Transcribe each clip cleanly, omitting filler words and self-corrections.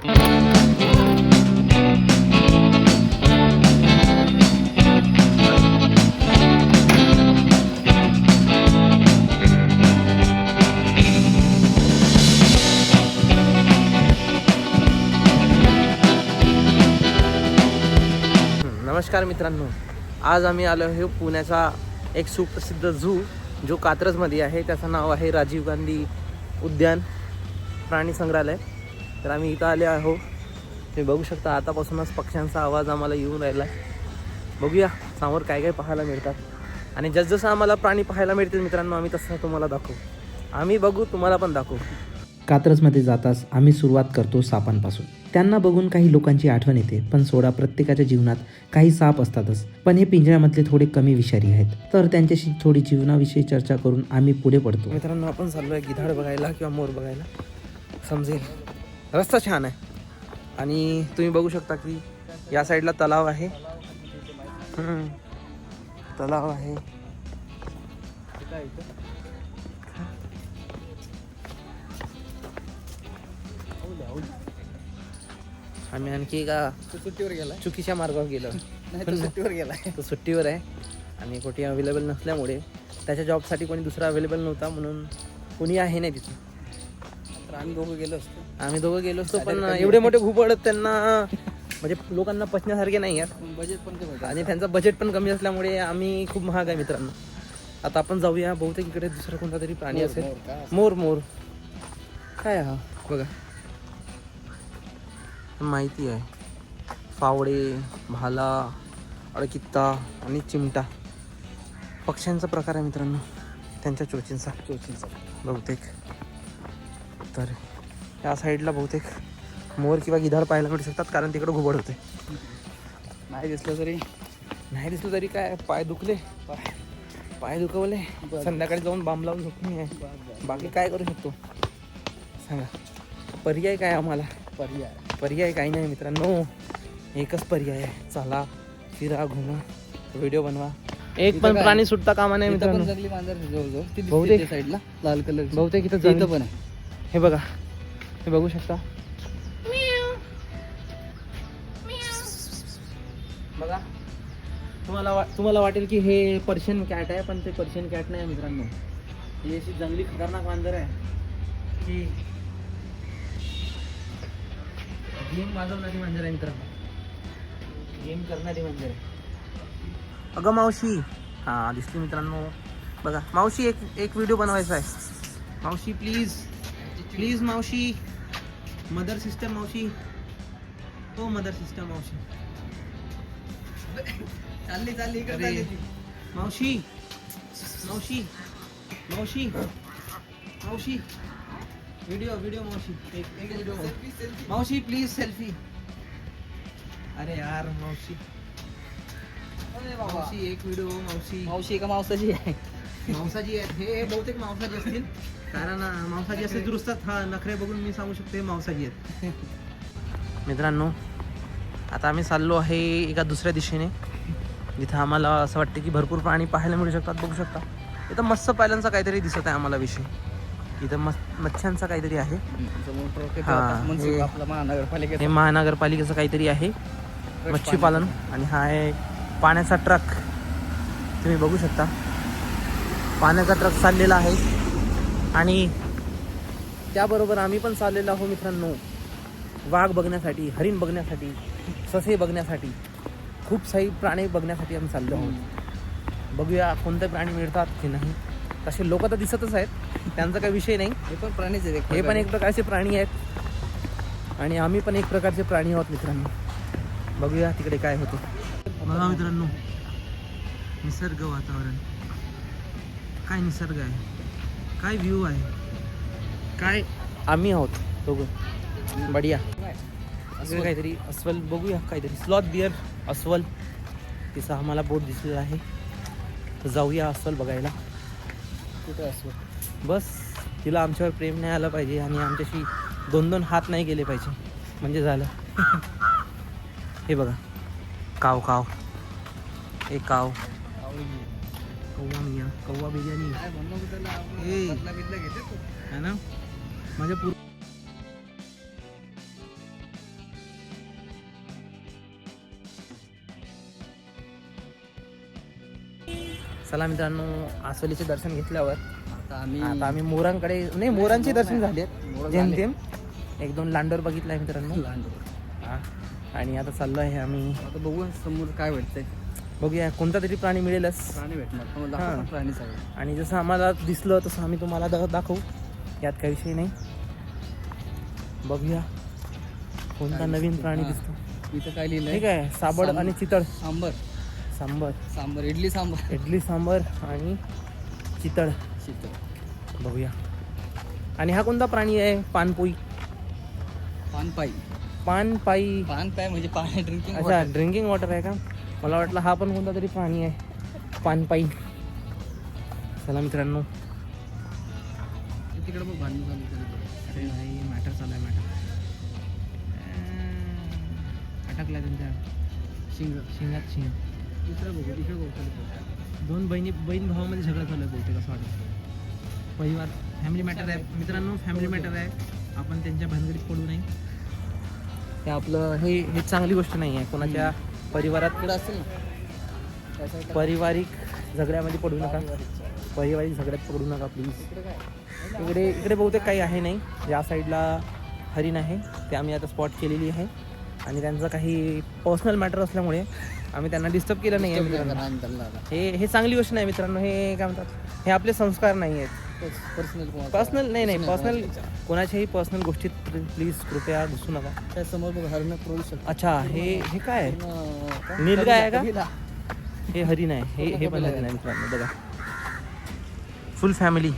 नमस्कार मित्रांनो, आज आम्ही आलो आहे पुण्याचा एक सुप्रसिद्ध झू जो कात्रजमध्ये आहे. त्याचं नाव आहे राजीव गांधी उद्यान प्राणी संग्रहालय. तर आम्ही इथं आले आहोत. तुम्ही बघू शकता आतापासूनच पक्ष्यांचा आवाज आम्हाला येऊन राहिला आहे. बघूया समोर काय काय पाहायला मिळतात आणि जसजसं आम्हाला प्राणी पाहायला मिळतील मित्रांनो आम्ही तसं तुम्हाला दाखवू. आम्ही बघू, तुम्हाला पण दाखवू. कात्रजमध्ये जाताच आम्ही सुरुवात करतो सापांपासून. त्यांना बघून काही लोकांची आठवण येते, पण सोडा, प्रत्येकाच्या जीवनात काही साप असतातच, पण हे पिंजऱ्यामधले थोडे कमी विषारी आहेत. तर त्यांच्याशी थोडी जीवनाविषयी चर्चा करून आम्ही पुढे पडतो. मित्रांनो आपण चाललो आहे गिधाड बघायला किंवा मोर बघायला. समजेल, रस्ता छान आहे आणि तुम्ही बघू शकता की या साईडला तलाव आहे. तलाव आहे. आम्ही आणखी एका सुट्टीवर गेला, चुकीच्या मार्गावर गेलो. सुट्टीवर गेला. तो सुट्टीवर आहे आणि कोणी अवेलेबल नसल्यामुळे त्याच्या जॉबसाठी कोणी दुसरा अवेलेबल नव्हता, म्हणून कोणी आहे नाही तिथे. तर आम्ही दोघं गेलो असतो. पण एवढे मोठे घुबड त्यांना म्हणजे लोकांना पचण्यासारखे नाही आहेत. बजेट पण कमी आणि त्यांचा बजेट पण कमी असल्यामुळे आम्ही खूप महाग आहे मित्रांनो. आता आपण जाऊया. बहुतेक इकडे दुसरा कोणता तरी प्राणी असेल. मोर काय हा बघा, माहिती आहे. फावडे, भाला, अडकित्ता आणि चिमटा पक्ष्यांचा प्रकार आहे मित्रांनो. त्यांच्या चोचींचा बहुतेक. तर या साईडला बहुतेक मोर किंवा गिधाड पाहायला मिळू शकतात, कारण तिकडे घुबड होते. नाही दिसलं तरी काय पाय दुखले, पाय दुखवले, संध्याकाळी जाऊन बांब लावून झोपणी आहे. बाकी काय करू शकतो सांगा? पर्याय काय आम्हाला? पर्याय काही नाही मित्रांनो, एकच पर्याय आहे. चला, फिरा, घुमा, व्हिडिओ बनवा. एक पण प्राणी सुटता कामा नाही मित्रांनो. जंगली मांजर जवळजवळ बहुतेक साईडला लाल कलर बहुतेक इथं पण आहे. हे बघा, हे बघू शकता. बघा, तुम्हाला वाटेल की हे पर्शियन कॅट आहे, पण ते पर्शियन कॅट नाही मित्रांनो. ही अशी जंगली खतरनाक मांजर आहे की गेम वाजवणारी मांजर आहे मित्रांनो. गेम करणारी मांजर आहे. अगं मावशी, हां दिसली मित्रांनो. बघा मावशी, एक व्हिडिओ बनवायचा आहे. मावशी प्लीज मावशी, मदर सिस्टर मावशी, हो मदर सिस्टर मावशी. चालली मावशी व्हिडिओ मावशी, एक व्हिडिओ मावशी प्लीज सेल्फी. अरे यार मावशी एक व्हिडिओ. मावशी का मावसाची आहे? मांसाची आहेत. हे बहुतेक मांसाची असतील, कारण मांसाची असे दुरुस्तात. हा नखरे बघून मी सांगू शकतो हे मांसाची आहेत. मित्रांनो आता आम्ही चाललो आहे एका दुसऱ्या दिशेने, जिथं आम्हाला असं वाटतं की भरपूर प्राणी पाहायला मिळू शकतात. बघू शकता इथं मत्स्य पालनचा काहीतरी दिसत आहे आम्हाला विषय. इथं मत्स्यांचा काहीतरी आहे. हे महानगरपालिकेचं काहीतरी आहे, मच्छी पालन. आणि हा आहे पाण्याचा ट्रक. तुम्ही बघू शकता पाण्याचा ट्रक चाललेला आहे. आणि त्याबरोबर आम्ही पण चाललेलो आहोत मित्रांनो, वाघ बघण्यासाठी, हरिण बघण्यासाठी, ससे बघण्यासाठी, खूप सारी प्राणी बघण्यासाठी आम्ही चाललो आहोत. बघूया कोणते प्राणी मिळतात की नाही. तसे लोक तर दिसतच आहेत, त्यांचा काही विषय नाही. हे पण प्राणीच आहेत. हे पण एक प्रकारचे प्राणी आहेत आणि आम्ही पण एक प्रकारचे प्राणी आहोत मित्रांनो. बघूया तिकडे काय होतं. बघा मित्रांनो, निसर्ग वातावरण, काय निसर्ग आहे, काय व्ह्यू आहे, काय आम्ही आहोत दोघं. बढिया. असं काहीतरी अस्वल बघूया, काहीतरी स्लॉथ बिअर अस्वल. तिचा आम्हाला बोट दिसलेला आहे, तर जाऊया अस्वल बघायला. कुठं अस्वल? बस तिला आमच्यावर प्रेम नाही आलं पाहिजे आणि आमच्याशी 2-2 हात नाही गेले पाहिजे, म्हणजे झालं. हे बघा, काव काव, हे काव, कौवा बिर्याणी है ना. माझ्या चला मित्रांनो, आसोलीचे दर्शन घेतल्यावर आता आता आम्ही मोरांकडे नाही, मोरांचे दर्शन झाले मोरं जेमतेम. 1-2 लांडोर बघितलाय मित्रांनो. लांडोर. हा. आणि आता चाललो आहे आम्ही, आता बघू समोर काय भेटतंय. बघूया कोणता तरी प्राणी मिळेलच. प्राणी भेटणार हां. प्राणी सगळं. आणि जसं आम्हाला दिसलं तसं आम्ही तुम्हाला दाखवू, यात काही विषय नाही. बघूया कोणता नवीन प्राणी हां. दिसतो. इथं काय लिहिलंय? ठीक आहे, साबड आणि चितळ. सांबर. सांबर, इडली सांबर. इडली सांबर आणि चितळ. शीतळ. बघूया. आणि हा कोणता प्राणी आहे? पानपोई. पानपाई. पानपाई. पानपाई म्हणजे पाणी ड्रिंकिंग. अच्छा, ड्रिंकिंग वॉटर आहे का? मला वाटलं हा पण कोणता तरी प्राणी आहे, पानपाई. चला मित्रांनो. तिकडे बघ भांडण चालू केलं. अरे भाई, मॅटर चालू आहे, मॅटर. अटकला त्यांच्या शिंग. शिंगात शिंग. दुसरं बघू, तिकडे बघू. 2 बहीण भावामध्ये झगडा चालू आहे बहुतेक, असं वाटतं. परिवार, फॅमिली मॅटर आहे मित्रांनो, फॅमिली मॅटर आहे. आपण त्यांच्या भानगडीत पडू नये. हे आपलं हे चांगली गोष्ट नाही आहे. कोणाच्या परिवारात तिकडे असेल ना त्या साईडला. पारिवारिक झगड्यामध्ये पडू नका. पारिवारिक झगड्यात पडू नका प्लीज. तिकडे काय? इकडे बहुतेक काही आहे नाही. या साईडला हरिण आहे, ते आम्ही आता स्पॉट केलेली आहे. आणि त्यांचं काही पर्सनल मॅटर असल्यामुळे आम्ही त्यांना डिस्टर्ब केलं नाही आहे मित्रांनो. हे चांगली गोष्ट नाही मित्रांनो. हे काय म्हणतात, हे आपले संस्कार नाही आहेत. पर्सनल नाही, पर्सनल कोणाच्याही पर्सनल गोष्टीत प्लीज कृपया घुसू नका. त्या समोर बघ हरण पळू शकतो. अच्छा, हे काय आहे? नीलगाय आहे का? हे हरिण आहे. हे पण हरिण आहे मित्रांनो. बघा, फुल फॅमिली,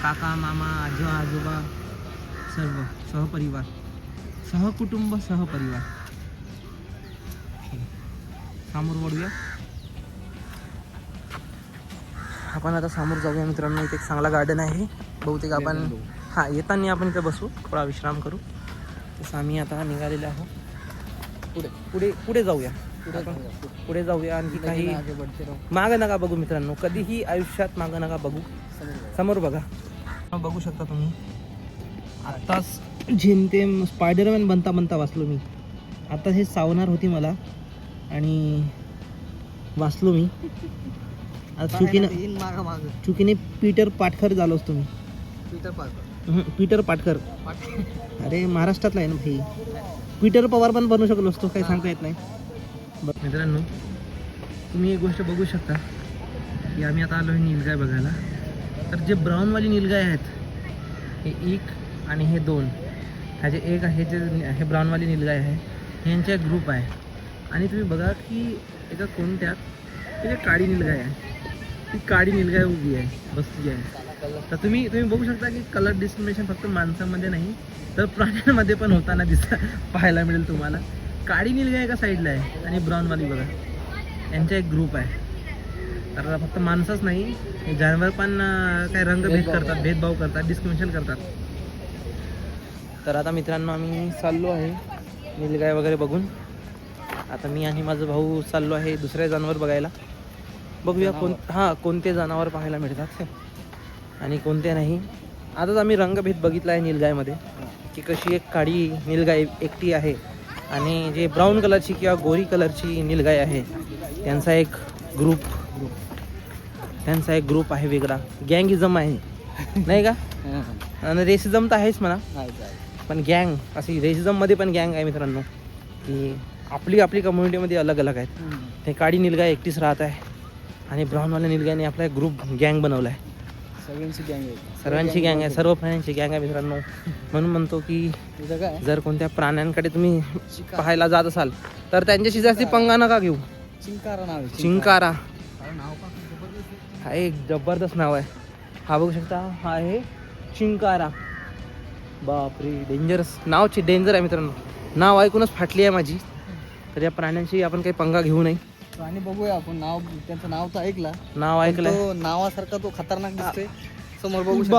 काका मामा आजोबा आजोबा सर्व सहपरिवार, सहकुटुंब सहपरिवार. समोर वळूया आपण. आता समोर जाऊया मित्रांनो. इथे एक चांगला गार्डन आहे बहुतेक. आपण येताना आपण इथे बसू, थोडा विश्राम करू. तसं आम्ही आता निघालेले आहोत. पुढे जाऊया. पुढे जाऊया. आणखी काही मागं नका बघू मित्रांनो, कधीही आयुष्यात मागं नका बघू, समोर बघा. बघू शकता तुम्ही. आत्ताच जेमतेम स्पायडरमॅन बनता वाचलो मी. आता हे सावणार होती मला आणि वाचलो मी. आता चुकीने पीटर पाटकर झालो असतो मी. पीटर पाटकर. अरे महाराष्ट्रातला आहे ना भाई. पीटर पवार पण बनू शकलो असतो, काही सांगता येत नाही. मित्रांनो, तुम्ही एक गोष्ट बघू शकता की आम्ही आता आलो आहे नीलगाय बघायला. तर जे ब्राऊनवाली नीलगाय आहेत, हे 1 आणि हे 2, ह्याचे एक आहे जे हे ब्राऊनवाली नीलगाय आहे, ह्यांचा एक ग्रुप आहे. आणि तुम्ही बघा की एका कोणत्यात ते काळी नीलगाय आहे. ती काळी नीलगाय उभी आहे, बसली आहे. तर तुम्ही बघू शकता की कलर डिस्क्रिमिनेशन फक्त माणसांमध्ये नाही तर प्राण्यांमध्ये पण होताना पाहायला मिळेल तुम्हाला. काळी नीलगाय एका साईडला आहे आणि ब्राऊनवाली बघा, यांचा एक ग्रुप आहे. तर फक्त माणसंच नाही, हे जानवर पण काय रंगभेद करतात, भेदभाव करतात, डिस्क्रिमिनेशन करतात. तर आता मित्रांनो, आम्ही चाललो आहे नीलगाय वगैरे बघून. आता मी आणि माझा भाऊ चाललो आहे दुसरे जनावर बघायला. बघूया कोणते जनावर पाहायला मिळतात आणि कोणते नाही. आताच आम्ही रंगभेद बघितला आहे नीलगायमध्ये, की कशी एक काळी नीलगाय एकटी आहे आणि जे ब्राऊन कलरची किंवा गोरी कलरची नीलगाय आहे त्यांचा एक ग्रुप आहे वेगळा. गँगिझम आहे नाही का? आणि रेसिझम तर आहेच म्हणा, पण गँग अशी रेसिझममध्ये पण गँग आहे मित्रांनो, की आपली कम्युनिटीमध्ये अलग अलग आहेत. ते काळी नीलगाय एकटीच राहत आहे आणि ब्राऊनवाल्या नीलगायने आपला एक ग्रुप गँग बनवला आहे. सर्वांची गँग आहे, सर्व प्राण्यांची गँग आहे मित्रांनो. म्हणून म्हणतो की जर कोणत्या प्राण्यांकडे तुम्ही पाहायला जात असाल तर त्यांच्याशी जास्ती पंगा नका घेऊ. चिंकारा हा एक जबरदस्त नाव आहे. हा बघू शकता, हा आहे चिंकारा. बापरे, डेंजरस नावची डेंजर आहे मित्रांनो. नाव ऐकूनच फाटली आहे माझी. तर या प्राण्यांशी आपण काही पंगा घेऊ नये. प्राणी बघूया आपण. त्यांचं नाव तर ऐकलं. नावासारखा तो खतरनाक दिसतोय. समोर बघू शकता.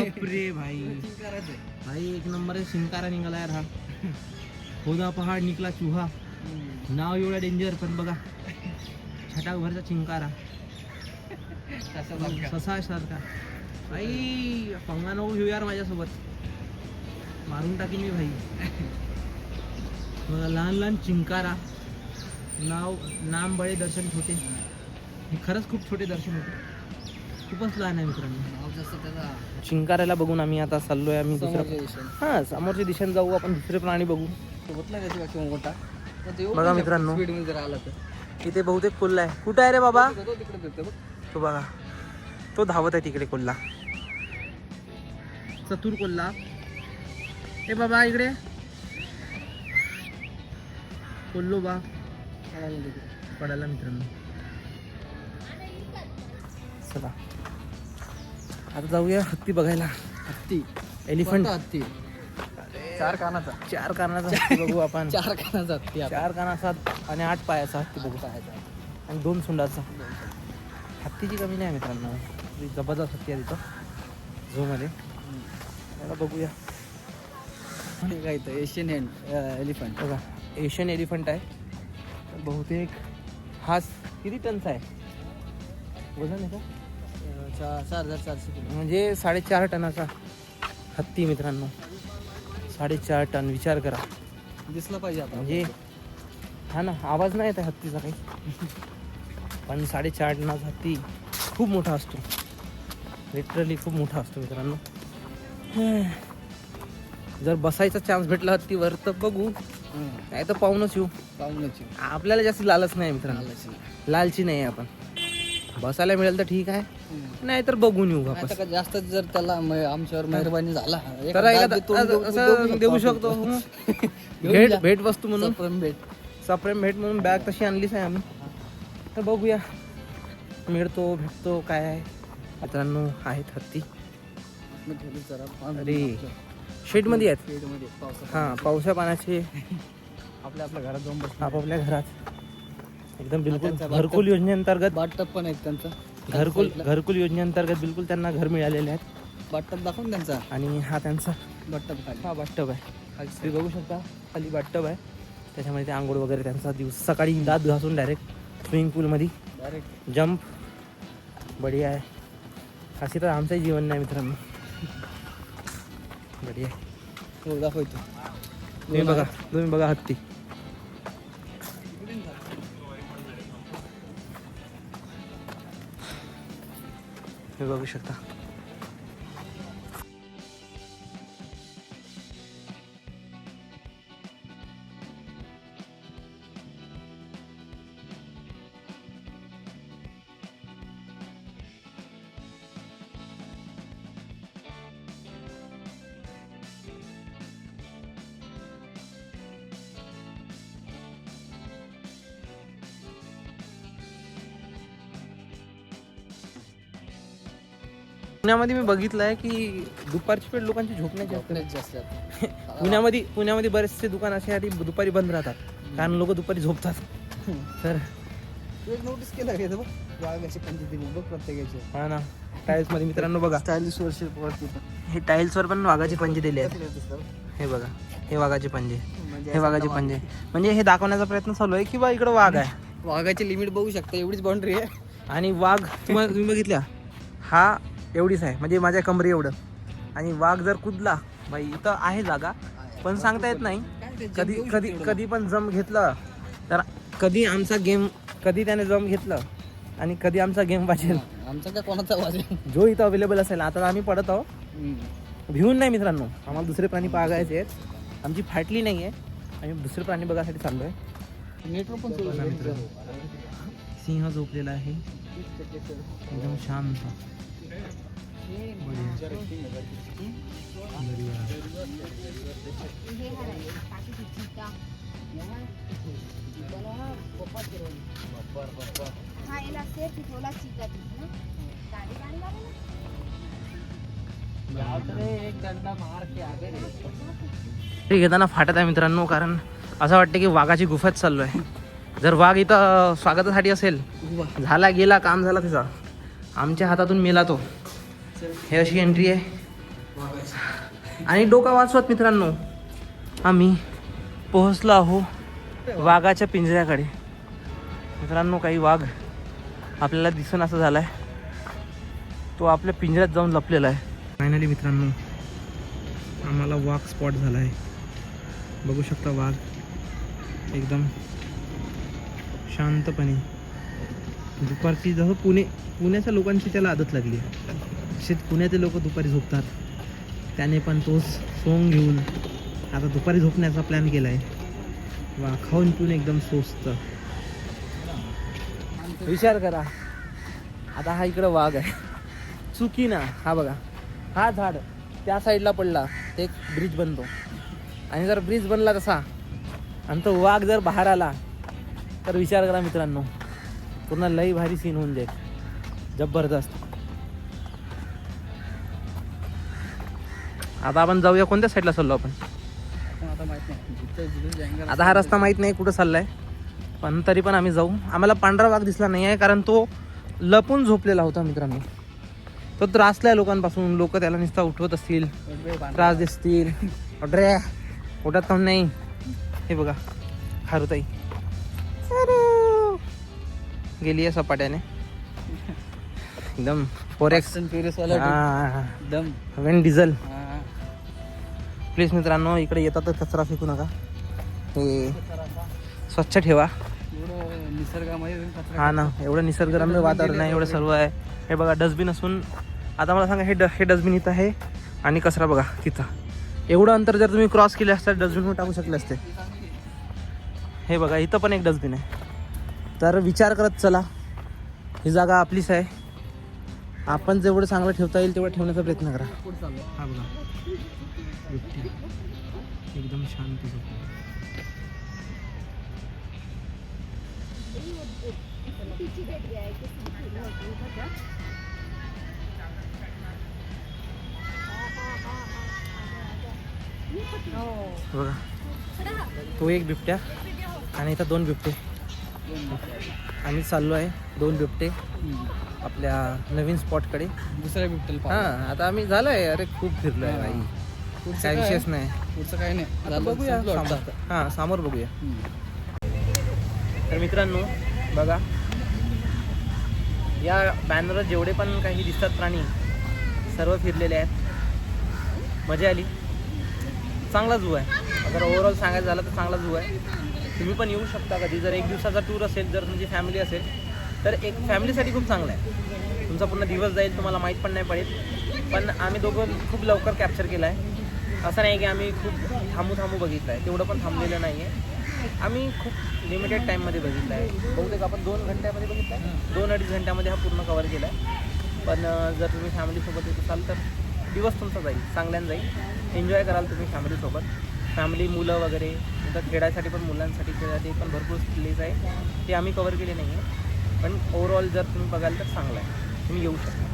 बापरे भाई, एक नंबर आहे. चिंकारा निघाला यार. हा खोदा पहाड निकला चुहा. नाव एवढा डेंजर, पण बघा छटाक भरचा चिंकारा, ससा सारखा. भाई पंगा नको घेऊ यार माझ्यासोबत, मारून टाकीन मी भाई. बघा लहान चिंकारा. नाम बडे दर्शन छोटे. हे खरंच खूप छोटे दर्शन होते, खूपच लहान आहे मित्रांनो. नाव जसं त्याचा चिंकाऱ्याला बघून आम्ही आता चाललोय आम्ही हां समोरच्या दिशेने जाऊ, आपण दुसरे प्राणी बघू. सोबतला त्याच्यापेक्षा मोठा बघा मित्रांनो, स्पीड मध्ये जर आला तर इथे बहुतेक कोल्हा आहे. कुठं आहे रे बाबा? तो तिकडे देतो बघ. तो बघा, तो धावत आहे तिकडे कोल्हा, चतुर कोल्हा. ए बाबा इकडे कोल्हो बा आला तिकडे. पडायला मित्रांनो. चला आता जाऊया हत्ती बघायला. हत्ती, एलिफंट, कोणता हत्ती? चार कानाचा. चार कानाचा हत्ती बघू आपण. चार कानाचा हत्ती आता. चार कानाचा आणि 8 पायाचा हत्ती बघू, आणि 2 सुंडाचा. हत्तीची कमी नाही मित्रांनो, ती जबरदस्त हत्ती आहे तिथं झू मध्ये. त्याला बघूया. हे काय इथं एशियन एलिफंट. बघा एशियन एलिफंट आहे. तर बहुतेक हा किती टनचा आहे वजन आहे का? 4,400 किलो. म्हणजे 4.5 टनाचा हत्ती मित्रांनो. 4.5 टन, विचार करा. दिसला पाहिजे आता. म्हणजे हा ना, आवाज नाही येत आहे हत्तीचा काही, पण 4.5 टनाचा हत्ती खूप मोठा असतो, लिटरली खूप मोठा असतो मित्रांनो. जर बसायचा चान्स भेटला हत्तीवर तर बघू, नाही तर पाहूनच येऊ. पाहूनची आपल्याला जास्त लालच नाही मित्रांनो, लालची नाही आहे आपण. बसायला मिळेल तर ठीक आहे, नाही तर बघून येऊ वापस. आता का जास्त जर त्याला आमच्यावर मेहरबानी झाला तर असं देऊ शकतो. भेट वस्तू म्हणून, सप्रेम भेट म्हणून बॅग तशी आणलीच आहे आम्ही. तर बघूया मिळतो भेटतो काय आहे. मित्रांनो आहेत हत्ती. अरे शेडमध्ये आहेत. हां, पावसा पाण्याचे आपल्या घरात जाऊन बस. आपापल्या घरात एकदम बिलकुल घरकुल योजनेअंतर्गत. बाथटब पण आहेत त्यांचा. घरकुल योजनेअंतर्गत बिलकुल त्यांना घर मिळालेले आहेत. बाथटब दाखवून त्यांचा. आणि हा त्यांचा बाथटब खाली. हा बाथटब आहे. तुम्ही बघू शकता खाली बाथटब आहे. त्याच्यामध्ये ते आंघोळ वगैरे त्यांचा दिवस सकाळी दात घासून डायरेक्ट स्विमिंग पूलमध्ये डायरेक्ट जंप. बढिया आहे. अशी तर आमचंही जीवन नाही मित्रांनो. बढिया. हो दाखवतो. तुम्ही बघा हत्ती. हे बघू शकता. पुण्यामध्ये मी बघितलं आहे की दुपारची वेळ लोकांची झोपण्याची असते. जास्त पुण्यामध्ये बरेचसे दुकान असे आहे की दुपारी बंद राहतात, कारण लोक दुपारी झोपतात. तर नोटीस केलं का बघ, वाघाची पंजे दिली बघ प्रत्येकाची. हा ना, टाईल्स मध्ये मित्रांनो बघा, स्टायलिश वरती हे टाईल्स वर पण वाघाचे पंजे दिले आहेत. हे बघा, हे वाघाचे पंजे, हे वाघाचे पंजे. म्हणजे हे दाखवण्याचा प्रयत्न चालू आहे की बा इकडं वाघ आहे. वाघाची लिमिट बघू शकता, एवढीच बाउंड्री आहे. आणि वाघ तुम्ही बघितल्या, हा एवढीच आहे, म्हणजे माझ्या कमरे एवढं. आणि वाघ जर कुदला बाई, इथं आहे जागा पण सांगता येत नाही. कधी पण जम घेतलं तर कधी त्याने जम घेतलं आणि कधी आमचा गेम वाजेल. आमचा काय कोणाचा वाजेल, जो इथं अवेलेबल असेल. आता आम्ही पडत आहोत, भिवून नाही मित्रांनो. आम्हाला दुसरे प्राणी पाहायचे आहेत, आमची फाटली नाही आहे, आम्ही दुसरे प्राणी बघायसाठी चाललो आहे. नेटवर्क पण सिंह झोपलेला आहे एकदम शांत. घेताना फाटत आहे मित्रांनो, कारण असं वाटतं की वाघाची गुफात चाललो आहे. जर वाघ इथं स्वागतासाठी असेल, झाला गेला, काम झाला तिचा, आमच्या हातातून मेला तो. हे अशी एंट्री आहे. आणि डोका वाचवत मित्रांनो आम्ही पोहोचलो आहो वाघाच्या पिंजऱ्याकडे. मित्रांनो काही वाघ आपल्याला दिसून असं झाला आहे, तो आपल्या पिंजऱ्यात जाऊन लपलेला आहे. फायनली मित्रांनो आम्हाला वाघ स्पॉट झाला आहे. बघू शकता वाघ एकदम शांतपणे दुपारची जसं पुण्याच्या लोकांची त्याला आदत लागली पुण्याचे लोक दुपारी झोपतात, त्याने पण तोच सोंग घेऊन आता दुपारी झोपण्याचा प्लॅन केला आहे. वा, खाऊन पिऊन एकदम स्वस्त. विचार करा, आता हा इकडं वाघ आहे, चुकी ना, हा बघा, हा झाड त्या साईडला पडला ते एक ब्रिज बनतो, आणि जर ब्रिज बनला तसा आणि तो वाघ जर बाहेर आला तर विचार करा मित्रांनो, पूर्ण लई भारी सीन होऊन जाईल, जबरदस्त. आता आपण जाऊया, कोणत्या साईडला चाललो आपण? आता माहित नाही, आता हा रस्ता माहीत नाही कुठं चाललाय, पण तरी पण आम्ही जाऊ. आम्हाला पांढरा वाघ दिसला नाही आहे, कारण तो लपून झोपलेला होता मित्रांनो. तो त्रासलाय लोकांपासून, लोक त्याला नुसता उठवत असतील, त्रास दिसतील. ड्रे उठत काम नाही. हे बघा खारुताई गेली आहे सपाट्याने एकदम. फोरेक्स एकदम वेन डिझेल. प्लीज मित्रांनो, इकडे येतात तर कचरा फेकू नका, हे स्वच्छ ठेवा. निसर्गामध्ये हा ना, एवढं निसर्गरम्य वातावरण आहे, एवढं सर्व आहे. हे बघा डस्टबिन असून, आता मला सांगा, हे डस्टबिन इथं आहे आणि कचरा बघा तिथं. एवढं अंतर जर तुम्ही क्रॉस केले असतं डस्टबिनवर टाकू शकले असते. हे बघा इथं पण एक डस्टबिन आहे. तर विचार करत चला, ही जागा आपलीच आहे, आपण जेवढं चांगलं ठेवता येईल तेवढं ठेवण्याचा प्रयत्न करा. हा बघा एकदम शांत झोप. बघा तो एक बिबट्या आणि इथं 2 बिबटे. आम्ही चाललो आहे 2 बिबटे आपल्या नवीन स्पॉटकडे. दुसऱ्या बिबटेल. हां, आता आम्ही झालोय, अरे खूप फिरलोय भाई, काय विशेष नाही. पुढचं काही नाही, आता बघूया समोर. हां, समोर बघूया. तर मित्रांनो बघा, या बॅनरवर जेवढे पण काही दिसतात प्राणी सर्व फिरलेले आहेत. मजा आली, चांगला झू आहे. अगर ओव्हरऑल सांगायचं झालं तर चांगला झू आहे. तुम्ही पण येऊ शकता कधी, जर 1 दिवसाचा टूर असेल, जर तुमची फॅमिली असेल तर एक फॅमिलीसाठी खूप चांगलं आहे. तुमचा पूर्ण दिवस जाईल, तुम्हाला माहीत पण नाही पडेल. पण आम्ही दोघं खूप लवकर कॅप्चर केला आहे. असं नाही की आम्ही खूप थांबू बघितलं आहे, तेवढं पण थांबलेलं नाही आहे. आम्ही खूप लिमिटेड टाईममध्ये बघितलं आहे. बहुतेक आपण 2 घंट्यामध्ये बघितलं आहे, 2-2.5 घंट्यामध्ये हा पूर्ण कवर केला आहे. पण जर तुम्ही फॅमिलीसोबत येत असाल तर दिवस तुमचा जाईल, चांगल्यानं जाईल, एन्जॉय कराल तुम्ही फॅमिलीसोबत. फॅमिली, मुलं वगैरे, नंतर खेळायसाठी पण, मुलांसाठी खेळायसाठी पण भरपूर प्लेस आहे, ते आम्ही कवर केले नाही आहे. पण ओव्हरऑल जर तुम्ही बघाल तर चांगलं आहे, तुम्ही येऊ शकता.